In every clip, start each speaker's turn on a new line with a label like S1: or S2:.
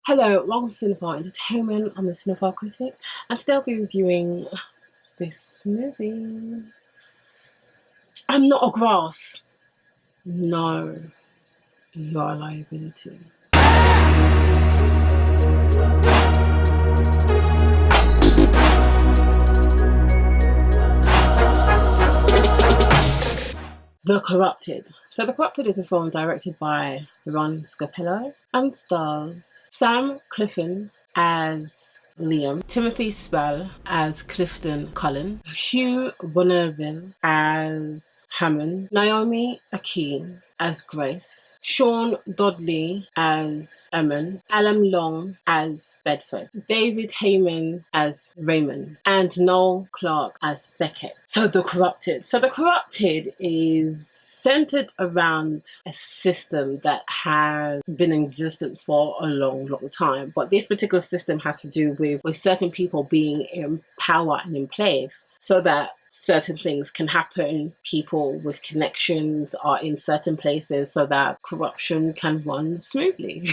S1: Hello, welcome to Cinephile Entertainment. I'm a Cinephile critic, and today I'll be reviewing this movie. I'm not a grass. No, you're a liability. The Corrupted. So The Corrupted is a film directed by Ron Scapello and stars Sam Clifton as Liam, Timothy Spall as Clifton Cullen, Hugh Bonneville as Hammond, Naomi Akeem as Grace, Sean Dodley as Eamon, Alan Long as Bedford, David Heyman as Raymond, and Noel Clarke as Beckett. So The Corrupted is centered around a system that has been in existence for a long time. But this particular system has to do with certain people being in power and in place so that certain things can happen. People with connections are in certain places so that corruption can run smoothly.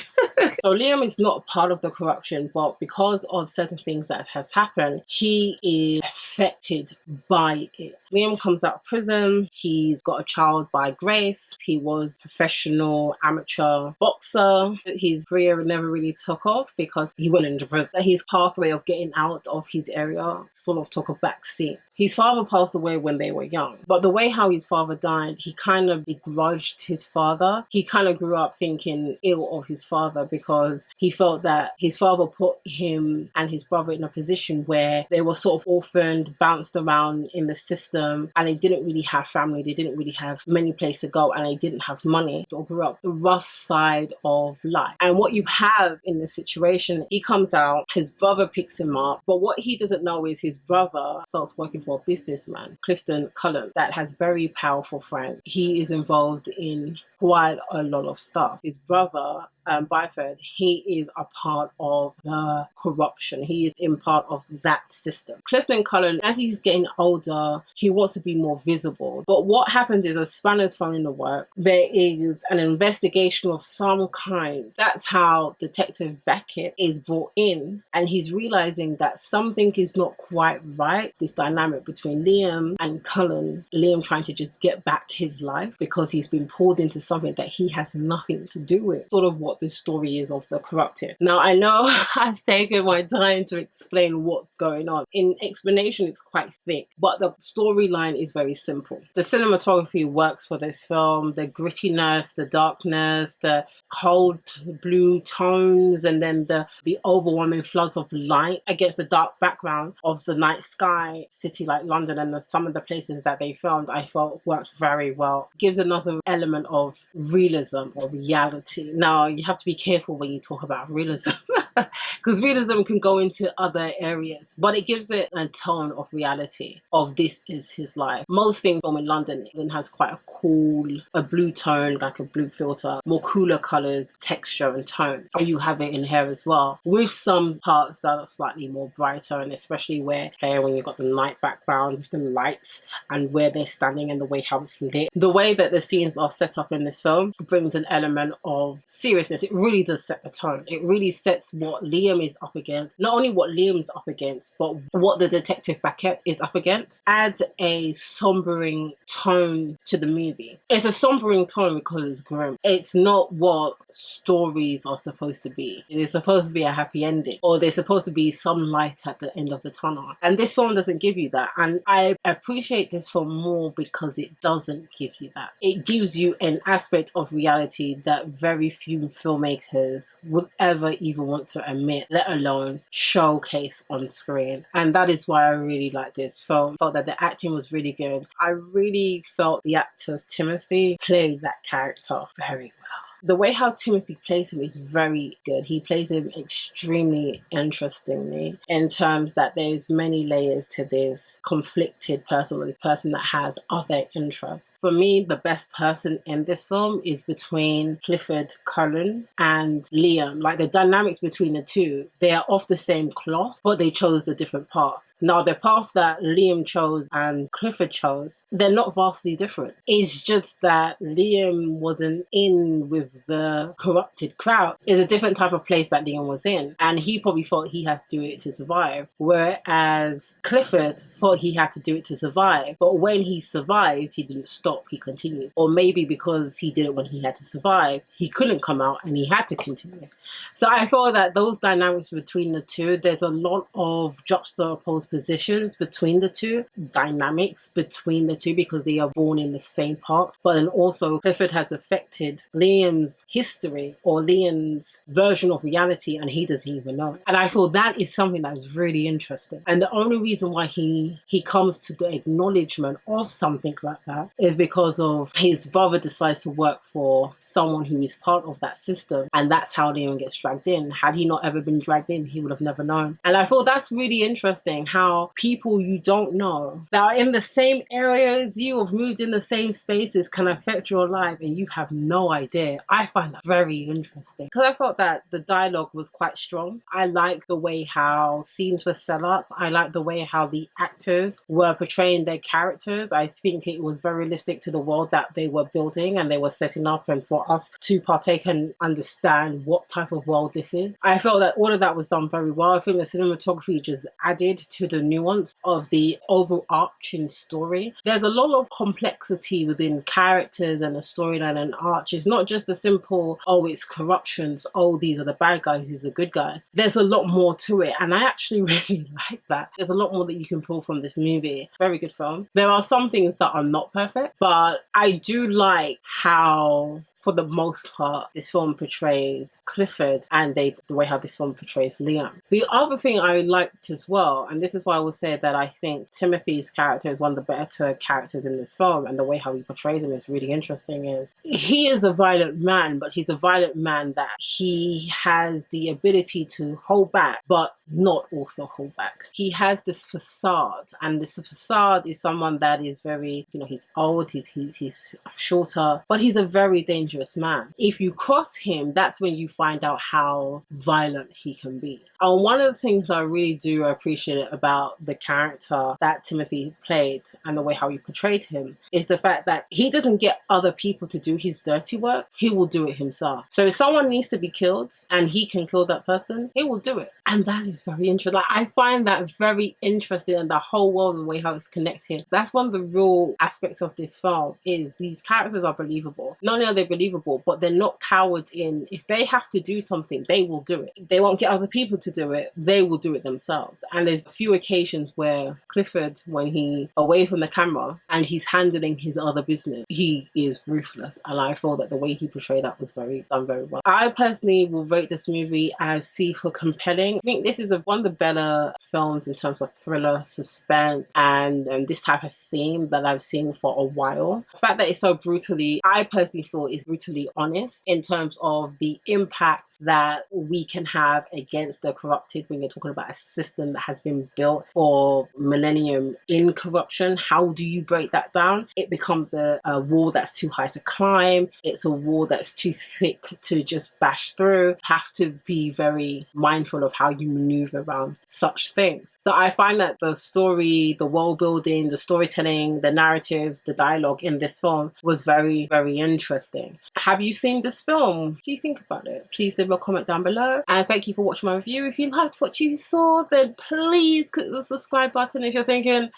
S1: So Liam is not part of the corruption, but because of certain things that has happened, he is affected by it. Liam comes out of prison. He's got a child by Grace. He was a professional amateur boxer. His career never really took off because he went into prison. His pathway of getting out of his area sort of took a back seat. His father passed away when they were young, but the way how his father died, he kind of begrudged his father. He kind of grew up thinking ill of his father because he felt that his father put him and his brother in a position where they were sort of orphaned, bounced around in the system, and they didn't really have family. They didn't really have many places to go, and they didn't have money. So grew up the rough side of life. And what you have in this situation, he comes out, his brother picks him up, but what he doesn't know is his brother starts working for a businessman, Clifton Cullen, that has very powerful friends. He is involved in quite a lot of stuff. His brother, Byford, he is a part of the corruption. He is in part of that system. Clifton Cullen, as he's getting older, he wants to be more visible. But what happens is a spanner's thrown in the work. There is an investigation of some kind. That's how Detective Beckett is brought in, and he's realizing that something is not quite right. This dynamic between Liam and Cullen, Liam trying to just get back his life because he's been pulled into something that he has nothing to do with. Sort of what the story is of The Corrupted. Now, I know I've taken my time to explain what's going on. In explanation, it's quite thick, but the storyline is very simple. The cinematography works for this film. The grittiness, the darkness, the cold blue tones, and then the overwhelming floods of light against the dark background of the night sky, city like London, and some of the places that they filmed, I felt worked very well. Gives another element of realism or reality. Now, you have to be careful when you talk about realism because realism can go into other areas, but it gives it a tone of reality of this is his life. Most things filmed in London has quite a blue tone, like a blue filter, more cooler colors, texture and tone. And you have it in here as well, with some parts that are slightly more brighter, and especially where here when you've got the night background with the lights and where they're standing and the way how it's lit. The way that the scenes are set up in this film brings an element of seriousness. It really does set the tone. It really sets what Liam is up against. Not only what Liam's up against, but what the Detective Beckett is up against. Adds a sombering tone to the movie. It's a sombering tone because it's grim. It's not what stories are supposed to be. It is supposed to be a happy ending, or there's supposed to be some light at the end of the tunnel. And this film doesn't give you that. And I appreciate this film more because it doesn't give you that. It gives you an aspect of reality that very few filmmakers would ever even want to admit, let alone showcase on screen. And that is why I really like this film. I felt that the acting was really good. I really felt the actor Timothy played that character very well. The way how Timothy plays him is very good. He plays him extremely interestingly in terms that there's many layers to this conflicted person, or this person that has other interests. For me, the best person in this film is between Clifford Cullen and Liam. Like the dynamics between the two, they are off the same cloth, but they chose a different path. Now, the path that Liam chose and Clifford chose, they're not vastly different. It's just that Liam wasn't in with the corrupted crowd is a different type of place that Liam was in. And he probably thought he had to do it to survive. Whereas Clifford thought he had to do it to survive. But when he survived, he didn't stop, he continued. Or maybe because he did it when he had to survive, he couldn't come out and he had to continue. So I feel that those dynamics between the two, there's a lot of juxtaposed positions between the two, dynamics between the two, because they are born in the same part. But then also Clifford has affected Liam's history or Liam's version of reality, and he doesn't even know it. And I feel that is something that's really interesting. And the only reason why he comes to the acknowledgement of something like that is because of his brother decides to work for someone who is part of that system, and that's how Liam gets dragged in. Had he not ever been dragged in, he would have never known. And I thought that's really interesting, how people you don't know that are in the same area as you, have moved in the same spaces, can affect your life and you have no idea. I find that very interesting because I felt that the dialogue was quite strong. I like the way how scenes were set up. I like the way how the actors were portraying their characters. I think it was very realistic to the world that they were building and they were setting up, and for us to partake and understand what type of world this is. I felt that all of that was done very well. I think the cinematography just added to the nuance of the overarching story. There's a lot of complexity within characters and the storyline and arch. It's not just a simple, oh, it's corruptions, oh, these are the bad guys, these are the good guys. There's a lot more to it, and I actually really like that. There's a lot more that you can pull from this movie. Very good film. There are some things that are not perfect, but I do like how, for the most part, this film portrays Clifford and the way how this film portrays Liam. The other thing I liked as well, and this is why I will say that I think Timothy's character is one of the better characters in this film, and the way how he portrays him is really interesting, is he is a violent man, but he's a violent man that he has the ability to hold back, but not also hold back. He has this facade, and this facade is someone that is very, he's old, he's shorter, but he's a very dangerous man. If you cross him, that's when you find out how violent he can be. And one of the things I really do appreciate about the character that Timothy played and the way how he portrayed him is the fact that he doesn't get other people to do his dirty work. He will do it himself. So if someone needs to be killed and he can kill that person, he will do it. And that is very interesting. Like, I find that very interesting, and the whole world, the way how it's connected. That's one of the real aspects of this film, is these characters are believable. Not only are they believable, but they're not cowards in, if they have to do something, they will do it. They won't get other people to do it, they will do it themselves. And there's a few occasions where Clifford, when he away from the camera and he's handling his other business, he is ruthless, and I feel that the way he portrayed that was done very well. I personally will rate this movie as C for compelling. I think this is one of the better films in terms of thriller, suspense, and this type of theme that I've seen for a while. The fact that it's so brutally, I personally feel is brutally honest in terms of the impact that we can have against the corrupted when you're talking about a system that has been built for millennium in corruption. How do you break that down? It becomes a wall that's too high to climb. It's a wall that's too thick to just bash through. Have to be very mindful of how you maneuver around such things. So I find that the story, the world building, the storytelling, the narratives, the dialogue in this film was very, very interesting. Have you seen this film? What do you think about it? Please leave a comment down below, and thank you for watching my review. If you liked what you saw, then please click the subscribe button. If you're thinking,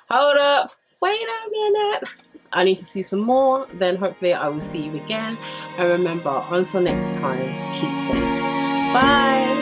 S1: hold up, wait a minute, I need to see some more, then hopefully I will see you again. And remember, until next time, keep safe. Bye.